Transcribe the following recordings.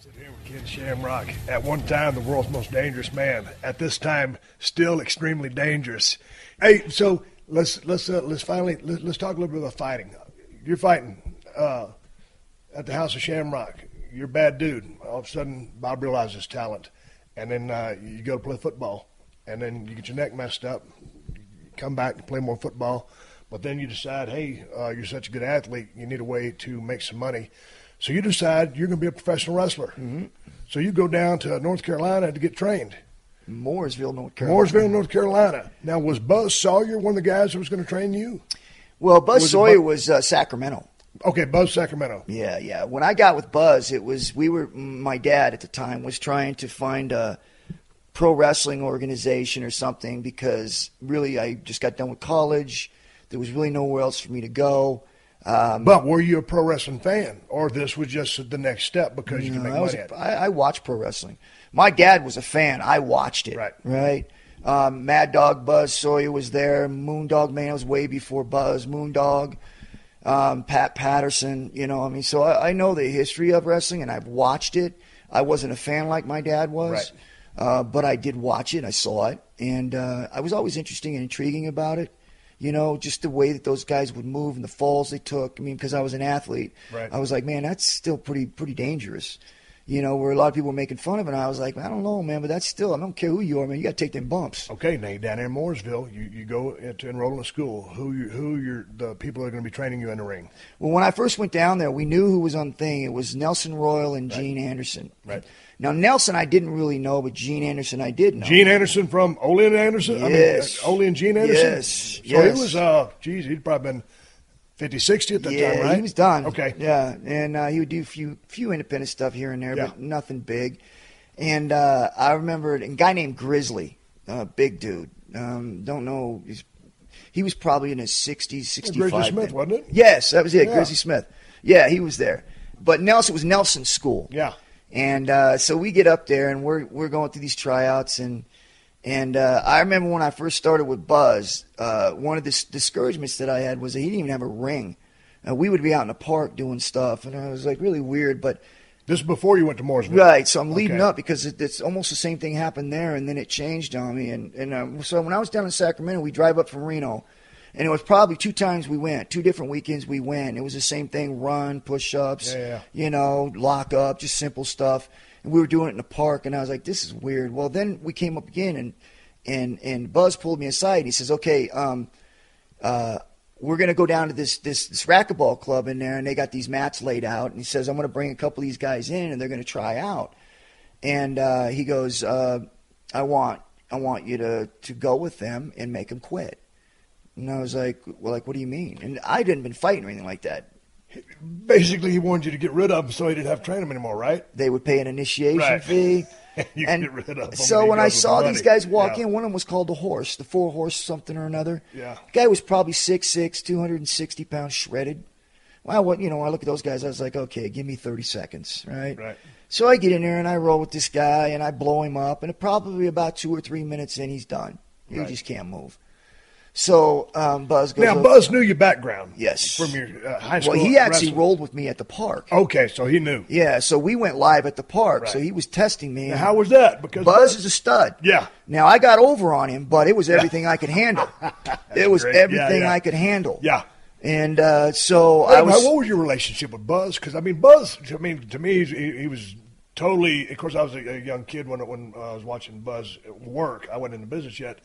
Sit here with Ken Shamrock. At one time, the world's most dangerous man. At this time, still extremely dangerous. Hey, so let's talk a little bit about fighting. You're fighting at the House of Shamrock. You're a bad dude. All of a sudden, Bob realizes talent, and then you go to play football, and then you get your neck messed up. You come back and play more football, but then you decide, hey, you're such a good athlete, you need a way to make some money. So you decide you're going to be a professional wrestler. Mm-hmm. So you go down to North Carolina to get trained. Mooresville, North Carolina. Now, was Buzz Sawyer one of the guys that was going to train you? Well, Buzz Sawyer was Sacramento. Okay, Buzz Sacramento. Yeah. When I got with Buzz, my dad at the time was trying to find a pro wrestling organization or something because really I just got done with college. There was really nowhere else for me to go. But were you a pro wrestling fan, or this was just the next step because you can make money at it? I watched pro wrestling. My dad was a fan. I watched it. Right. Mad Dog Buzz Sawyer was there. Moondog Man was way before Buzz. Moondog, Pat Patterson. So I know the history of wrestling, and I've watched it. I wasn't a fan like my dad was, but I did watch it. I saw it, and I was always interested and intriguing about it. Just the way that those guys would move and the falls they took. I mean, because I was an athlete, I was like, man, that's still pretty dangerous. Where a lot of people were making fun of it. And I was like, I don't know, man, but that's still, I don't care who you are, man. You got to take them bumps. Okay, now you're down there in Mooresville. You go to enroll in a school. Who you're the people that are going to be training you in the ring? Well, when I first went down there, we knew who was on the thing. It was Nelson Royal and Gene Anderson. Right. Now, Nelson I didn't really know, but Gene Anderson I did know. Gene Anderson from Ole and Anderson? Yes. Ole and Gene Anderson? Yes. So he was, he'd probably been 50, 60 at that time, right? Yeah, he was done. Okay. Yeah, and he would do a few independent stuff here and there, but nothing big. And I remember a guy named Grizzly, big dude. Don't know. He was probably in his 60s, 65. Grizzly Smith, wasn't it? Yes, that was it, Grizzly Smith. Yeah, he was there. But Nelson was Nelson's school. Yeah. And so we get up there, and we're going through these tryouts, and I remember when I first started with Buzz, one of the discouragements that I had was that he didn't even have a ring. We would be out in the park doing stuff, and I was like really weird. But this is before you went to Mooresville, right? So I'm leading up because it's almost the same thing happened there, and then it changed on me. And so when I was down in Sacramento, we drive up from Reno. And it was probably 2 times we went, 2 different weekends we went. It was the same thing, run, push-ups, lock up, just simple stuff. And we were doing it in the park, and I was like, this is weird. Well, then we came up again, and Buzz pulled me aside. He says, okay, we're going to go down to this racquetball club in there, and they got these mats laid out. And he says, I'm going to bring a couple of these guys in, and they're going to try out. And he goes, I want you to go with them and make them quit. And I was like, well, what do you mean? And I didn't been fighting or anything like that. Basically, he wanted you to get rid of them so he didn't have to train them anymore, right? They would pay an initiation fee. You and get rid of them. So when I saw these guys walk in, one of them was called the Horse, the 4-horse something or another. Yeah. The guy was probably 6'6", 260 pounds, shredded. Well, when I look at those guys, I was like, okay, give me 30 seconds, right? Right. So I get in there and I roll with this guy and I blow him up, and probably about 2 or 3 minutes in, he's done. He just can't move. So Buzz goes. Now Buzz knew your background. Yes, from your high school. Well, he actually rolled with me at the park. Okay, so he knew. Yeah, so we went live at the park. So he was testing me. Now, how was that? Because Buzz is a stud. Yeah. Now I got over on him, but it was everything I could handle. It was everything I could handle. Yeah. And so I was. What was your relationship with Buzz? Because Buzz. To me, he was totally. Of course, I was a young kid when I was watching Buzz work. I wasn't in the business yet.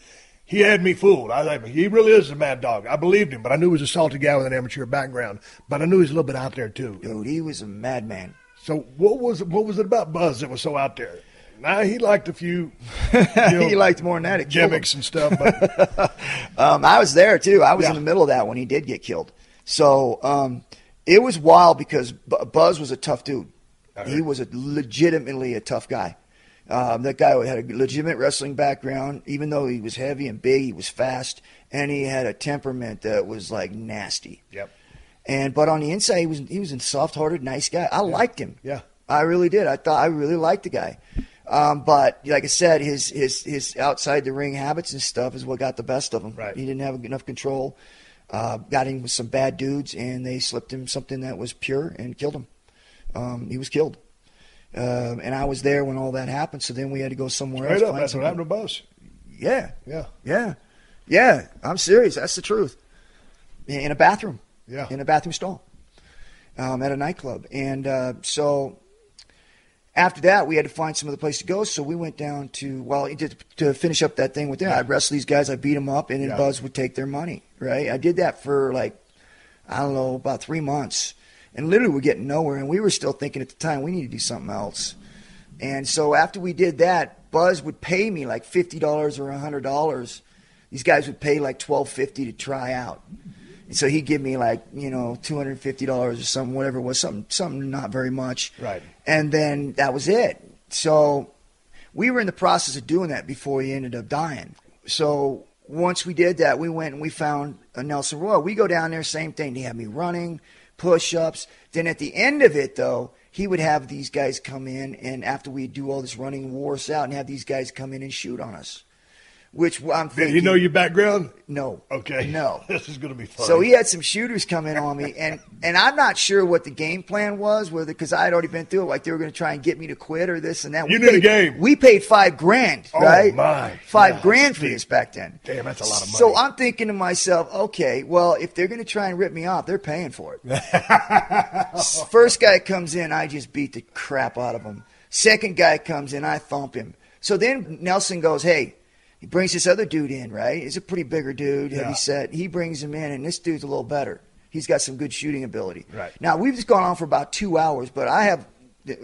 He had me fooled. I thought he really is a mad dog. I believed him, but I knew he was a salty guy with an amateur background. But I knew he was a little bit out there too. Dude, he was a madman. So what was it about Buzz that was so out there? Now he liked a few. He liked more than that. It gimmicks and stuff. But I was there too. I was in the middle of that when he did get killed. So it was wild because Buzz was a tough dude. He was legitimately a tough guy. That guy had a legitimate wrestling background. Even though he was heavy and big, he was fast, and he had a temperament that was like nasty. Yep. But on the inside, he was a soft-hearted, nice guy. I liked him. Yeah. I really did. I really liked the guy. But like I said, his outside the ring habits and stuff is what got the best of him. Right. He didn't have enough control. Got in with some bad dudes, and they slipped him something that was pure and killed him. He was killed. And I was there when all that happened, so then we had to go somewhere else. Straight up, that's what happened to Buzz. Yeah. Yeah. Yeah. Yeah. I'm serious. That's the truth. In a bathroom. Yeah. In a bathroom stall. At a nightclub. And so after that, we had to find some other place to go, so we went down to finish up that thing with them. I'd wrestle these guys, I'd beat them up, and then Buzz would take their money, right? I did that for about 3 months. And literally we're getting nowhere, and we were still thinking at the time we need to do something else. And so after we did that, Buzz would pay me like $50 or $100. These guys would pay like $12.50 to try out. And so he'd give me like, $250 or something, whatever it was, something not very much. Right. And then that was it. So we were in the process of doing that before he ended up dying. So once we did that, we went and we found a Nelson Royal. We go down there, same thing. They had me running, push-ups. Then at the end of it, though, he would have these guys come in, and after we do all this running, wore us out, and have these guys come in and shoot on us. Which I'm thinking. Did you know your background? No. Okay. No. This is going to be fun. So he had some shooters come in on me, and I'm not sure what the game plan was, because I had already been through it. Like they were going to try and get me to quit or this and that. You knew the game. We paid $5,000, right? Oh my! $5,000 for this back then. Damn, that's a lot of money. So I'm thinking to myself, okay, well, if they're going to try and rip me off, they're paying for it. First guy comes in, I just beat the crap out of him. Second guy comes in, I thump him. So then Nelson goes, hey. He brings this other dude in, right? He's a pretty bigger dude, heavy set. He brings him in, and this dude's a little better. He's got some good shooting ability. Right. Now, we've just gone on for about 2 hours, but I have,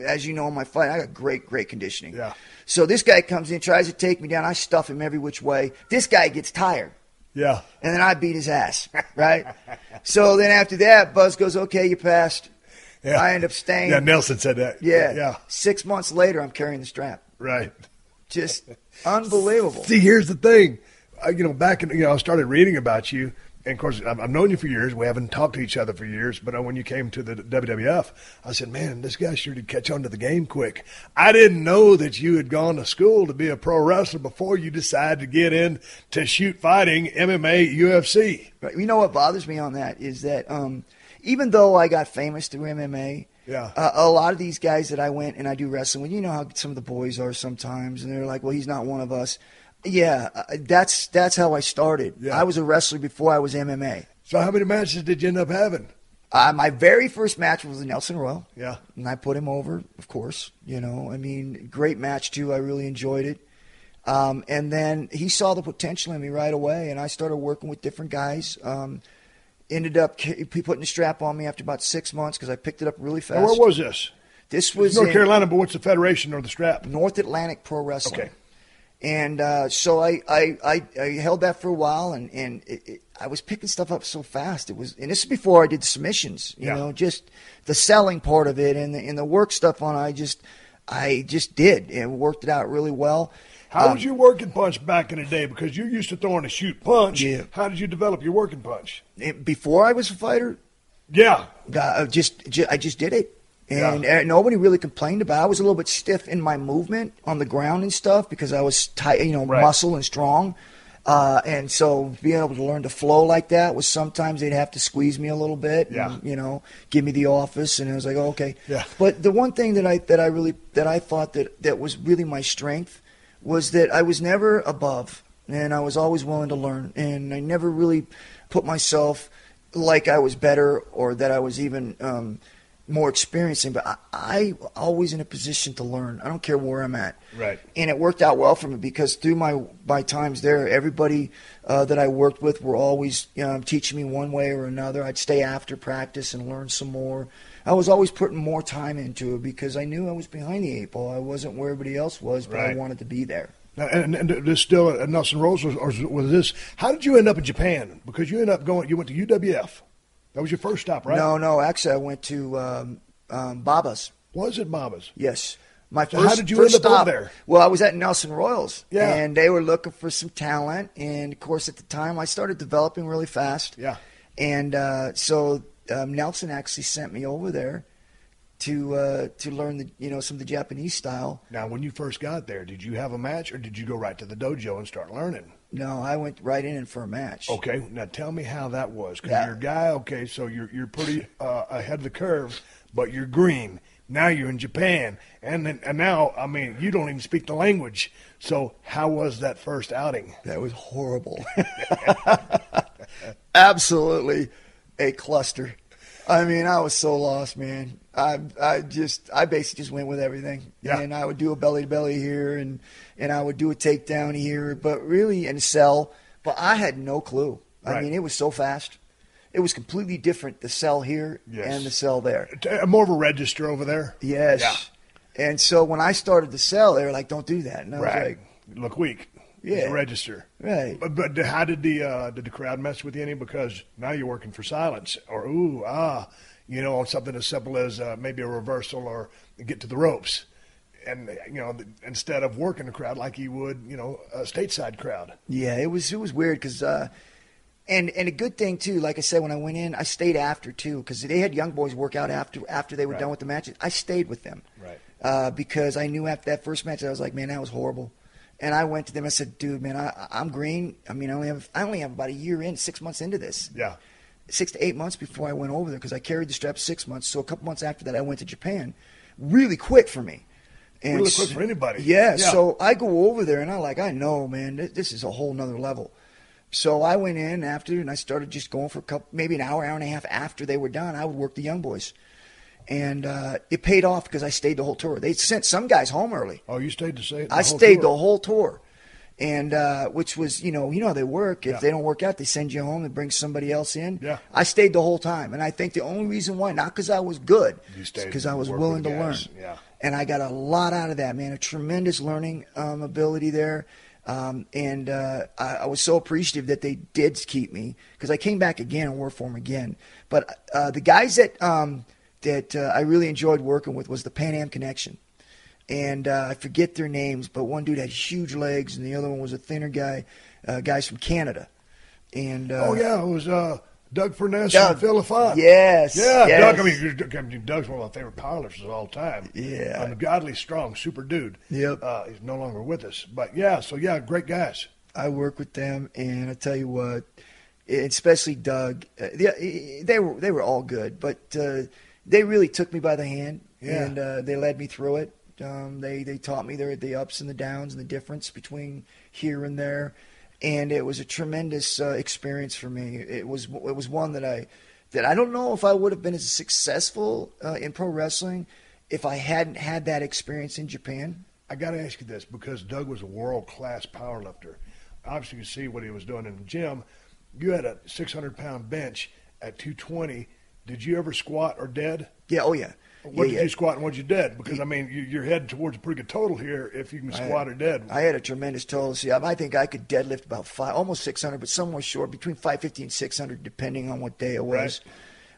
as you know, in my fight, I got great conditioning. Yeah. So this guy comes in, tries to take me down. I stuff him every which way. This guy gets tired. Yeah. And then I beat his ass, right? So then after that, Buzz goes, okay, you passed. Yeah. I end up staying. Yeah, Nelson said that. Yeah. 6 months later, I'm carrying the strap. Right. Just unbelievable. See, here's the thing. Back in, I started reading about you, and of course, I've known you for years. We haven't talked to each other for years, but when you came to the WWF, I said, man, this guy sure did catch on to the game quick. I didn't know that you had gone to school to be a pro wrestler before you decided to get into shoot fighting, MMA, UFC. Right. You know what bothers me on that is that even though I got famous through MMA, a lot of these guys that I went and I do wrestling with, you know how some of the boys are sometimes, and they're like, well, he's not one of us. Yeah, that's how I started. Yeah. I was a wrestler before I was MMA. So how many matches did you end up having? My very first match was the Nelson Royal. Yeah. And I put him over, of course. Great match, too. I really enjoyed it. And then he saw the potential in me right away, and I started working with different guys. Ended up putting the strap on me after about 6 months because I picked it up really fast. Now, where was this? This was North Carolina, but what's the federation or the strap? North Atlantic Pro Wrestling. Okay. And so I held that for a while, and I was picking stuff up so fast. And this is before I did the submissions, just the selling part of it and the work stuff on it. I just did and worked it out really well. How was your working punch back in the day? Because you're used to throwing a shoot punch. Yeah. How did you develop your working punch? Before I was a fighter? Yeah. I just did it. And nobody really complained about it. I was a little bit stiff in my movement on the ground and stuff because I was tight, muscle and strong. And so being able to learn to flow like that was sometimes they'd have to squeeze me a little bit and, give me the office. And I was like, oh, okay. Yeah. But the one thing that I thought that was really my strength was that I was never above, and I was always willing to learn, and I never really put myself like I was better or that I was even more experiencing, but I always in a position to learn. I don't care where I'm at. Right. And it worked out well for me because through my times there, everybody that I worked with were always teaching me one way or another. I'd stay after practice and learn some more. I was always putting more time into it because I knew I was behind the eight ball. I wasn't where everybody else was, but I wanted to be there. Now, and this still at Nelson Rose, or was this? How did you end up in Japan? Because you ended up you went to UWF. That was your first stop, right? No. Actually, I went to Baba's. Was it Baba's? Yes. How did you end up over there? Well, I was at Nelson Royals, yeah. And they were looking for some talent. And, of course, at the time, I started developing really fast. Yeah. And so Nelson actually sent me over there to learn some of the Japanese style. Now, when you first got there, did you have a match, or did you go right to the dojo and start learning? No, I went right in for a match. Okay, now tell me how that was, because you're a guy. Okay, so you're pretty ahead of the curve, but you're green. Now you're in Japan, and now, I mean, you don't even speak the language. So how was that first outing? That was horrible. Absolutely a cluster. I mean, I was so lost, man. I basically just went with everything. Yeah. And I would do a belly to belly here, and I would do a takedown here, but really, and sell. But I had no clue. I mean, it was so fast. It was completely different, the cell here and the cell there. More of a register over there? Yes. Yeah. And so when I started to sell, they were like, don't do that. And I was like, you look weak. Yeah. It's a register. Right. But how did the crowd mess with you any? Because now you're working for silence or on something as simple as maybe a reversal or get to the ropes. And, instead of working the crowd like you would, a stateside crowd. Yeah, it was weird because and a good thing, too, like I said, when I went in, I stayed after, too, because they had young boys work out after they were done with the matches. I stayed with them. Right. Because I knew after that first match, I was like, man, that was horrible. And I went to them. I said, dude, man, I'm green. I mean, I only have about a year in, 6 months into this. Yeah. 6 to 8 months before I went over there because I carried the strap 6 months. So a couple months after that, I went to Japan. Really quick for me. And really quick for anybody. Yeah. So I go over there, and I know, man, this is a whole nother level. So I went in after, and I started just going for maybe an hour and a half after they were done. I would work the young boys. And it paid off because I stayed the whole tour. They sent some guys home early. Oh, you stayed to say I stayed the whole tour. And which was, you know how they work. If they don't work out, they send you home and bring somebody else in. Yeah. I stayed the whole time. And I think the only reason why, not because I was good, because I was willing to learn. Yeah. And I got a lot out of that, man. A tremendous learning ability there. And I was so appreciative that they did keep me because I came back again and worked for them again. But the guys that I really enjoyed working with was the Pan Am Connection. And I forget their names, but one dude had huge legs, and the other one was a thinner guy, guys from Canada. And it was Doug Furness and Phil Lafont. Yes. Yeah, yes. Doug's one of my favorite powerlifters of all time. Yeah. Ungodly strong, super dude. Yep. He's no longer with us. But, great guys. I work with them, and I tell you what, especially Doug, they were all good, but they really took me by the hand, and they led me through it. They taught me the ups and the downs and the difference between here and there, and it was a tremendous experience for me. It was one that I don't know if I would have been as successful in pro wrestling if I hadn't had that experience in Japan. I got to ask you this because Doug was a world-class powerlifter. Obviously, you see what he was doing in the gym. You had a 600-pound bench at 220. Did you ever squat or dead? Yeah. Oh yeah. What did you squat and what did you dead? Because, I mean, you're heading towards a pretty good total here if you can squat or dead. I had a tremendous total. See, I think I could deadlift about almost 600, but somewhere short, between 550 and 600, depending on what day it was.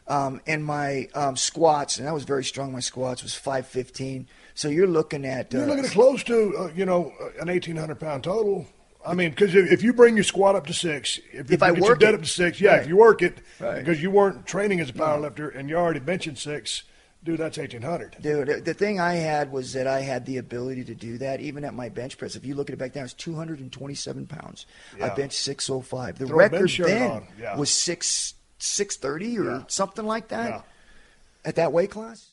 Right. And my squats, and I was very strong, my squats was 515. So you're looking at... you're looking at close to, an 1,800-pound total. I mean, because if you bring your squat up to 6, if I work your dead up to 6, if you work it, because you weren't training as a powerlifter and you're already benching 6, dude, that's 1,800. Dude, the thing I had was that I had the ability to do that even at my bench press. If you look at it back then, it was 227 pounds. I benched 605. The record then was 630 or something like that at that weight class.